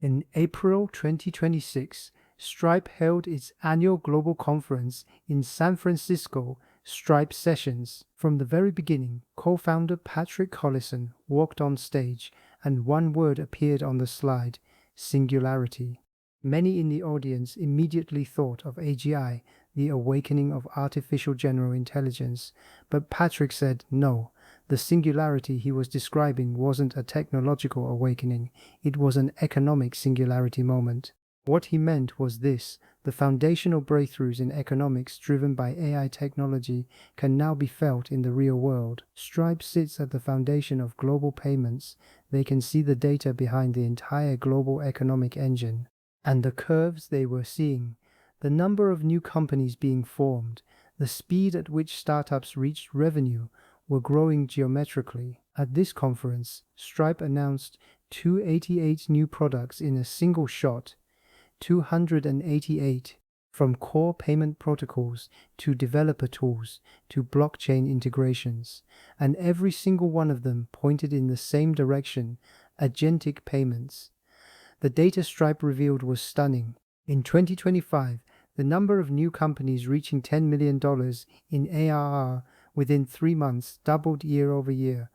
In April 2026, Stripe held its annual global conference in San Francisco, Stripe Sessions. From the very beginning, co-founder Patrick Collison walked on stage, and one word appeared on the slide: Singularity. Many in the audience immediately thought of AGI, the awakening of artificial general intelligence, but Patrick said no. The singularity he was describing wasn't a technological awakening, it was an economic singularity moment. What he meant was this: the foundational breakthroughs in economics driven by AI technology can now be felt in the real world. Stripe sits at the foundation of global payments. They can see the data behind the entire global economic engine. And the curves they were seeing, the number of new companies being formed, the speed at which startups reached revenue, were growing geometrically. At this conference, Stripe announced 288 new products in a single shot. 288, from core payment protocols to developer tools to blockchain integrations, and every single one of them pointed in the same direction: Agentic Payments. The data Stripe revealed was stunning. In 2025, the number of new companies reaching $10 million in ARR within 3 months doubled year over year.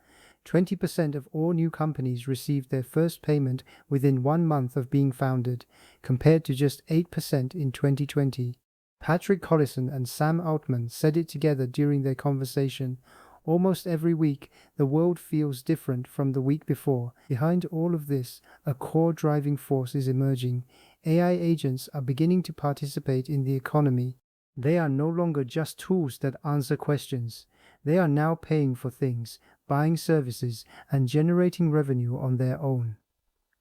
20% of all new companies received their first payment within 1 month of being founded, compared to just 8% in 2020. Patrick Collison and Sam Altman said it together during their conversation: almost every week, the world feels different from the week before. Behind all of this, a core driving force is emerging. AI agents are beginning to participate in the economy. They are no longer just tools that answer questions. They are now paying for things, buying services, and generating revenue on their own.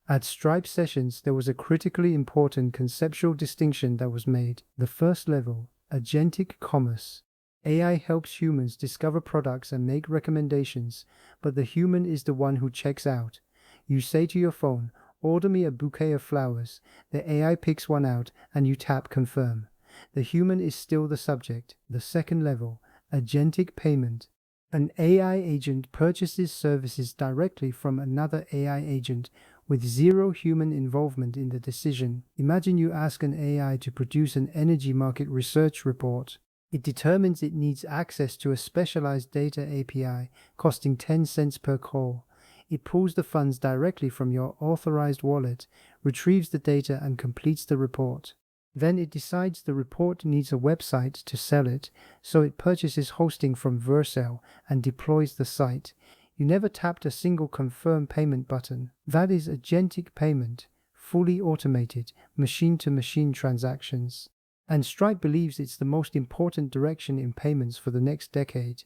At Stripe Sessions, there was a critically important conceptual distinction that was made. The first level, Agentic Commerce. AI helps humans discover products and make recommendations, but the human is the one who checks out. You say to your phone, "Order me a bouquet of flowers." The AI picks one out, and you tap Confirm. The human is still the subject. The second level, Agentic Payment. An AI agent purchases services directly from another AI agent with zero human involvement in the decision. Imagine you ask an AI to produce an energy market research report. It determines it needs access to a specialized data API costing 10 cents per call. It pulls the funds directly from your authorized wallet, retrieves the data, and completes the report. Then it decides the report needs a website to sell it, so it purchases hosting from Vercel and deploys the site. You never tapped a single confirm payment button. That is Agentic Payment, fully automated, machine-to-machine transactions. And Stripe believes it's the most important direction in payments for the next decade.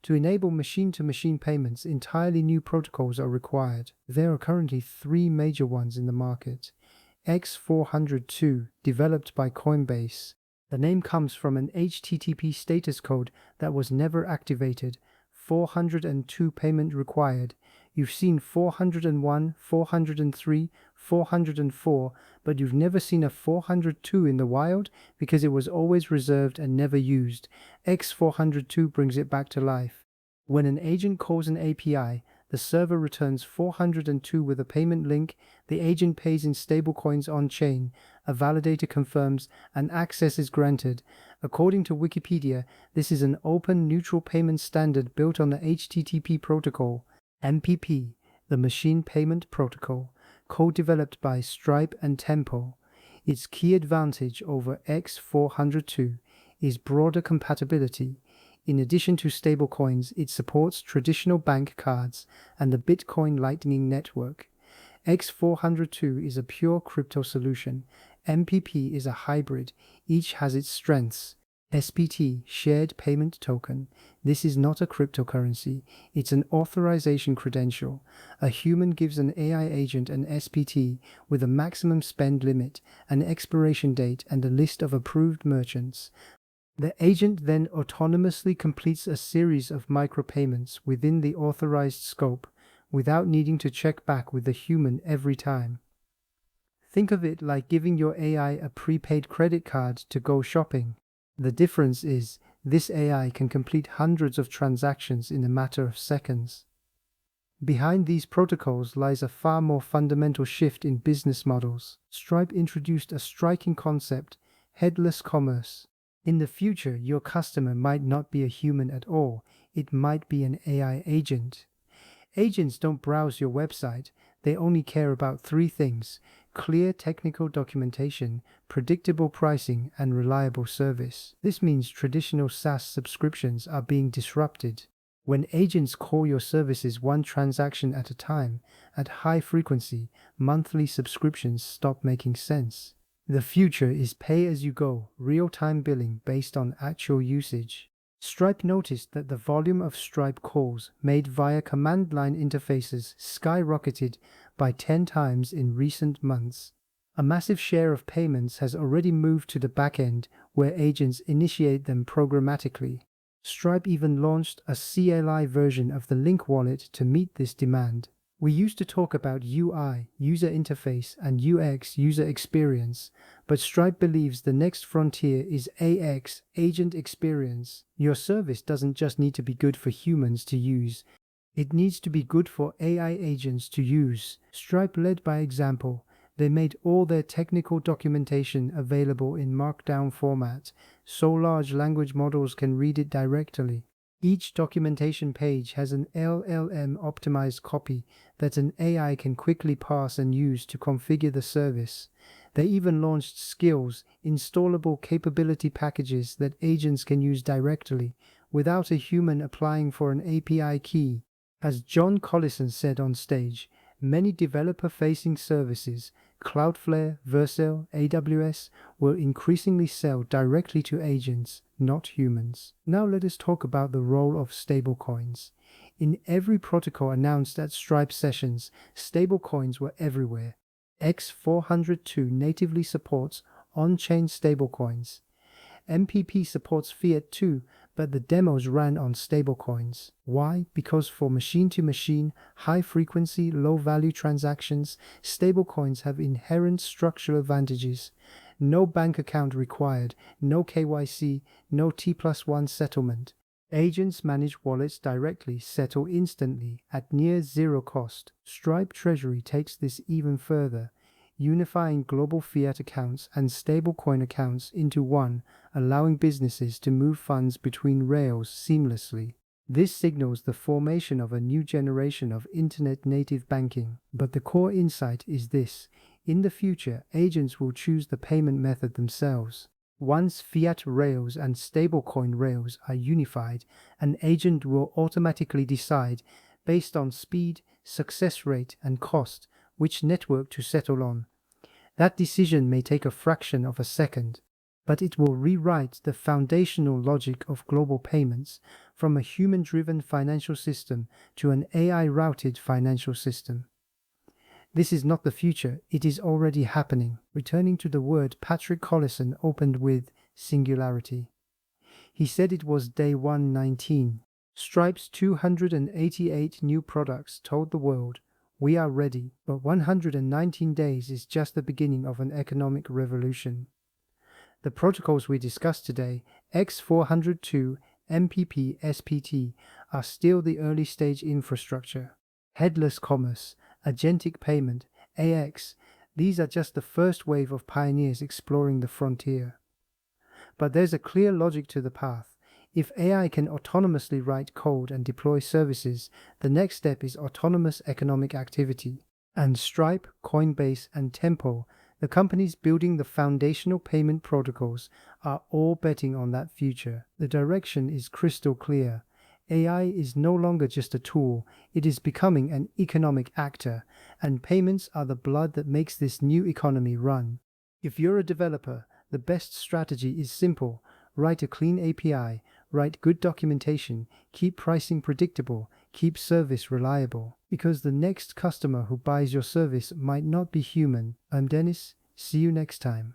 To enable machine-to-machine payments, entirely new protocols are required. There are currently 3 major ones in the market. X402, developed by Coinbase. The name comes from an HTTP status code that was never activated. 402 payment required. You've seen 401, 403, 404, but you've never seen a 402 in the wild because it was always reserved and never used. X402 brings it back to life. When an agent calls an API, the server returns 402 with a payment link. The agent pays in stablecoins on-chain, a validator confirms, and access is granted. According to Wikipedia, this is an open, neutral payment standard built on the HTTP protocol, MPP, the Machine Payment Protocol, co-developed by Stripe and Tempo. Its key advantage over X402 is broader compatibility. In addition to stablecoins, it supports traditional bank cards and the Bitcoin Lightning Network. X402 is a pure crypto solution. MPP is a hybrid. Each has its strengths. SPT, Shared Payment Token. This is not a cryptocurrency. It's an authorization credential. A human gives an AI agent an SPT with a maximum spend limit, an expiration date, and a list of approved merchants. The agent then autonomously completes a series of micropayments within the authorized scope without needing to check back with the human every time. Think of it like giving your AI a prepaid credit card to go shopping. The difference is, this AI can complete hundreds of transactions in a matter of seconds. Behind these protocols lies a far more fundamental shift in business models. Stripe introduced a striking concept: headless commerce. In the future, your customer might not be a human at all. It might be an AI agent. Agents don't browse your website. They only care about three things: clear technical documentation, predictable pricing, and reliable service. This means traditional SaaS subscriptions are being disrupted. When agents call your services one transaction at a time, at high frequency, monthly subscriptions stop making sense. The future is pay-as-you-go, real-time billing based on actual usage. Stripe noticed that the volume of Stripe calls made via command line interfaces skyrocketed by 10 times in recent months. A massive share of payments has already moved to the back end, where agents initiate them programmatically. Stripe even launched a CLI version of the Link wallet to meet this demand. We used to talk about UI, user interface, and UX, user experience, but Stripe believes the next frontier is AX, agent experience. Your service doesn't just need to be good for humans to use, it needs to be good for AI agents to use. Stripe led by example. They made all their technical documentation available in Markdown format, so large language models can read it directly. Each documentation page has an LLM-optimized copy that an AI can quickly parse and use to configure the service. They even launched skills, installable capability packages that agents can use directly, without a human applying for an API key. As John Collison said on stage, many developer-facing services, Cloudflare, Vercel, AWS, will increasingly sell directly to agents, not humans. Now let us talk about the role of stablecoins. In every protocol announced at Stripe sessions, stablecoins were everywhere. X402 natively supports on-chain stablecoins. MPP supports Fiat too, but the demos ran on stablecoins. Why? Because for machine-to-machine, high-frequency, low-value transactions, stablecoins have inherent structural advantages. No bank account required, no KYC, no T+1 settlement. Agents manage wallets directly, settle instantly, at near zero cost. Stripe Treasury takes this even further, unifying global fiat accounts and stablecoin accounts into one, allowing businesses to move funds between rails seamlessly. This signals the formation of a new generation of internet-native banking. But the core insight is this: in the future, agents will choose the payment method themselves. Once fiat rails and stablecoin rails are unified, an agent will automatically decide, based on speed, success rate, and cost, which network to settle on. That decision may take a fraction of a second, but it will rewrite the foundational logic of global payments, from a human-driven financial system to an AI-routed financial system. This is not the future, it is already happening. Returning to the word, Patrick Collison opened with Singularity. He said it was day 119. Stripe's 288 new products told the world, "We are ready," but 119 days is just the beginning of an economic revolution. The protocols we discussed today, X402, MPP, SPT, are still the early stage infrastructure. Headless Commerce, Agentic Payment, AX, these are just the first wave of pioneers exploring the frontier. But there's a clear logic to the path. If AI can autonomously write code and deploy services, the next step is autonomous economic activity. And Stripe, Coinbase, and Tempo, the companies building the foundational payment protocols, are all betting on that future. The direction is crystal clear. AI is no longer just a tool, it is becoming an economic actor, and payments are the blood that makes this new economy run. If you're a developer, the best strategy is simple: write a clean API, write good documentation, keep pricing predictable, keep service reliable. Because the next customer who buys your service might not be human. I'm Dennis. See you next time.